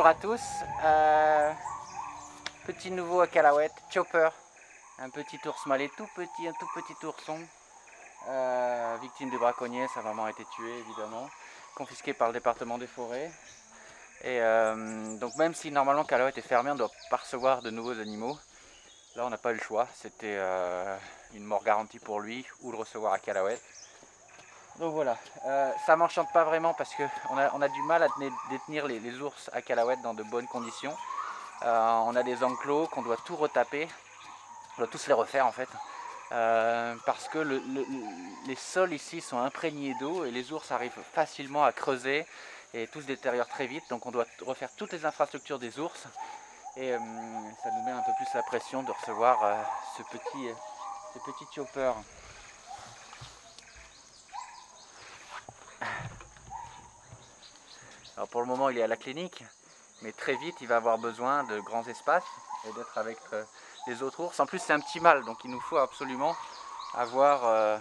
bonjour à tous. Petit nouveau à Callawet, Chopper, un petit ours malais tout petit, un tout petit ourson, victime de braconniers, sa maman a été tuée évidemment, confisqué par le département des forêts. Et donc même si normalement Callawet est fermé, on ne doit pas recevoir de nouveaux animaux. Là on n'a pas eu le choix, c'était une mort garantie pour lui ou le recevoir à Callawet. Donc voilà, ça m'enchante pas vraiment parce qu'on a du mal à détenir les ours à Callawet dans de bonnes conditions. On a des enclos qu'on doit tout retaper, on doit tous les refaire en fait. Parce que les sols ici sont imprégnés d'eau et les ours arrivent facilement à creuser et tout se détériore très vite. Donc on doit refaire toutes les infrastructures des ours et ça nous met un peu plus la pression de recevoir ce petit chopper. Alors pour le moment il est à la clinique, mais très vite il va avoir besoin de grands espaces et d'être avec les autres ours. En plus c'est un petit mâle, donc il nous faut absolument avoir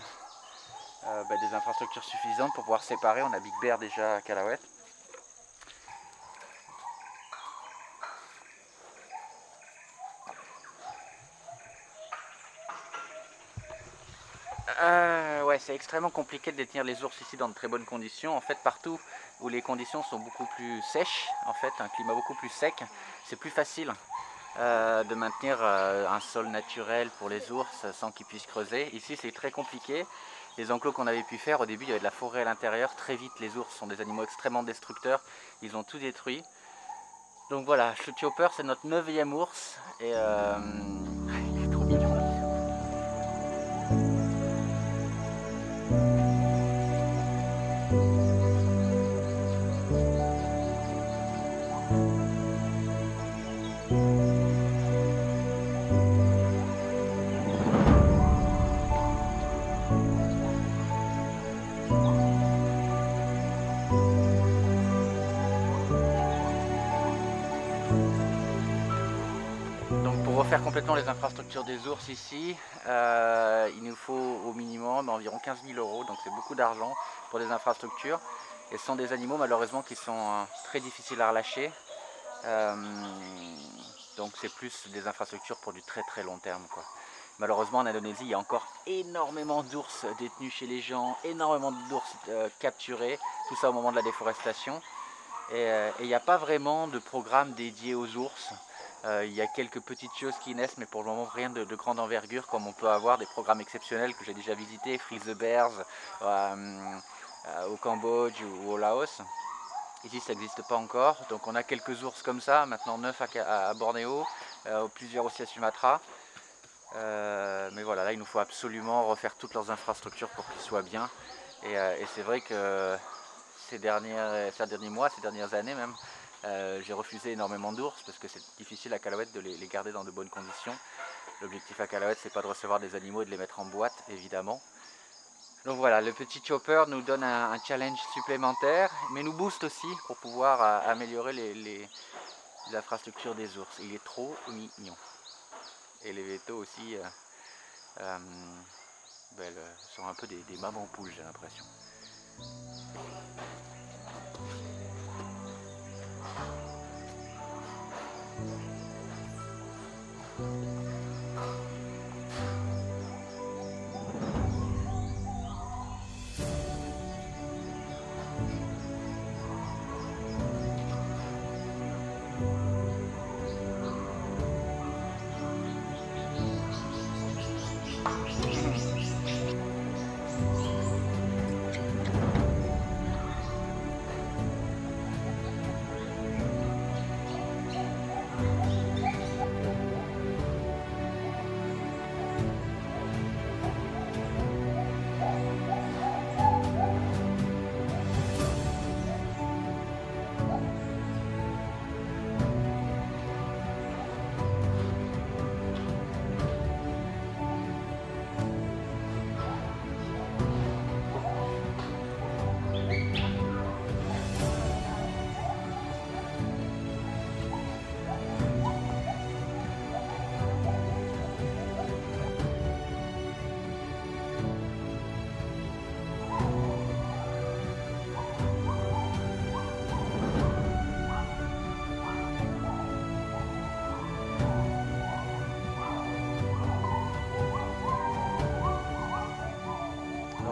des infrastructures suffisantes pour pouvoir séparer. On a Big Bear déjà à Callawet. Ouais, c'est extrêmement compliqué de détenir les ours ici dans de très bonnes conditions. En fait, partout où les conditions sont beaucoup plus sèches, en fait, un climat beaucoup plus sec, c'est plus facile de maintenir un sol naturel pour les ours sans qu'ils puissent creuser. Ici, c'est très compliqué. Les enclos qu'on avait pu faire, au début, il y avait de la forêt à l'intérieur. Très vite, les ours sont des animaux extrêmement destructeurs. Ils ont tout détruit. Donc voilà, le Chopper, c'est notre 9e ours. Et il est trop mignon. Donc pour refaire complètement les infrastructures des ours ici, il nous faut au minimum environ 15 000 €, donc c'est beaucoup d'argent pour des infrastructures. Et ce sont des animaux malheureusement qui sont très difficiles à relâcher. Donc c'est plus des infrastructures pour du très très long terme, quoi. Malheureusement en Indonésie il y a encore énormément d'ours détenus chez les gens, énormément d'ours capturés, tout ça au moment de la déforestation. Et il n'y a pas vraiment de programme dédié aux ours. Il y a quelques petites choses qui naissent, mais pour le moment rien de grande envergure, comme on peut avoir des programmes exceptionnels que j'ai déjà visités, Free the Bears au Cambodge ou au Laos. Ici ça n'existe pas encore, donc on a quelques ours comme ça, maintenant 9 à Bornéo, plusieurs aussi à Sumatra. Mais voilà, là il nous faut absolument refaire toutes leurs infrastructures pour qu'ils soient bien. Et c'est vrai que ces derniers mois, ces dernières années même, j'ai refusé énormément d'ours parce que c'est difficile à Callawet de les garder dans de bonnes conditions. L'objectif à Callawet, c'est pas de recevoir des animaux et de les mettre en boîte, évidemment. Donc voilà, le petit Chopper nous donne un challenge supplémentaire, mais nous booste aussi pour pouvoir améliorer les infrastructures des ours. Il est trop mignon. Et les vétos aussi sont un peu des mamans poules, j'ai l'impression.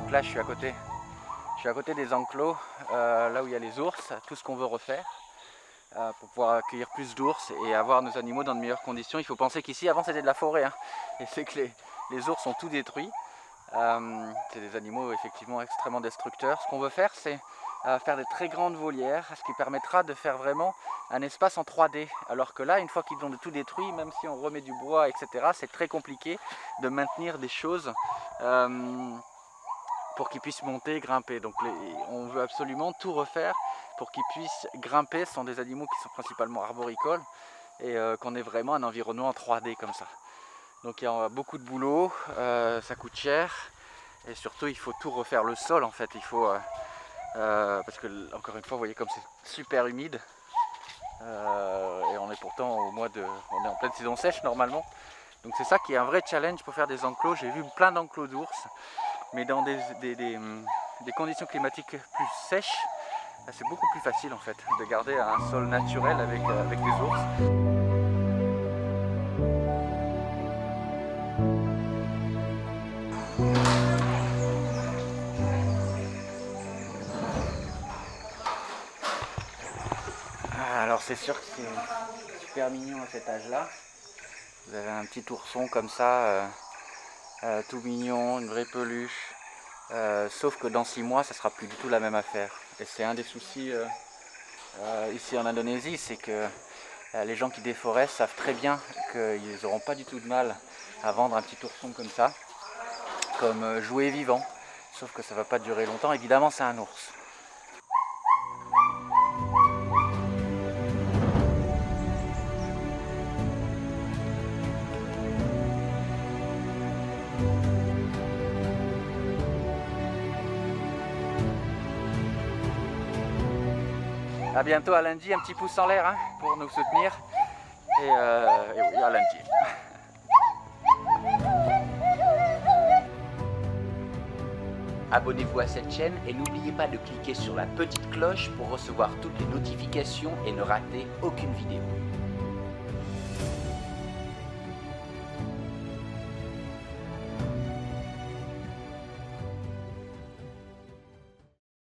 Donc là je suis à côté. Je suis à côté des enclos, là où il y a les ours, tout ce qu'on veut refaire. Pour pouvoir accueillir plus d'ours et avoir nos animaux dans de meilleures conditions. Il faut penser qu'ici avant c'était de la forêt, hein, et c'est que les ours ont tout détruit. C'est des animaux effectivement extrêmement destructeurs. Ce qu'on veut faire, c'est faire des très grandes volières, ce qui permettra de faire vraiment un espace en 3D. Alors que là, une fois qu'ils ont tout détruit, même si on remet du bois, etc., c'est très compliqué de maintenir des choses pour qu'ils puissent monter, grimper. Donc on veut absolument tout refaire pour qu'ils puissent grimper. Ce sont des animaux qui sont principalement arboricoles et qu'on ait vraiment un environnement en 3D comme ça. Donc il y a beaucoup de boulot, ça coûte cher et surtout il faut tout refaire le sol en fait. Il faut, parce que encore une fois vous voyez comme c'est super humide et on est pourtant on est en pleine saison sèche normalement. Donc c'est ça qui est un vrai challenge pour faire des enclos. J'ai vu plein d'enclos d'ours, mais dans des conditions climatiques plus sèches, c'est beaucoup plus facile en fait de garder un sol naturel avec des ours. Alors c'est sûr que c'est super mignon à cet âge-là. Vous avez un petit ourson comme ça, tout mignon, une vraie peluche. Sauf que dans 6 mois, ça sera plus du tout la même affaire. Et c'est un des soucis ici en Indonésie, c'est que les gens qui déforestent savent très bien qu'ils n'auront pas du tout de mal à vendre un petit ourson comme ça, comme jouet vivant. Sauf que ça ne va pas durer longtemps. Évidemment, c'est un ours. A bientôt à lundi, un petit pouce en l'air hein, pour nous soutenir. Et oui, à lundi. Abonnez-vous à cette chaîne et n'oubliez pas de cliquer sur la petite cloche pour recevoir toutes les notifications et ne rater aucune vidéo.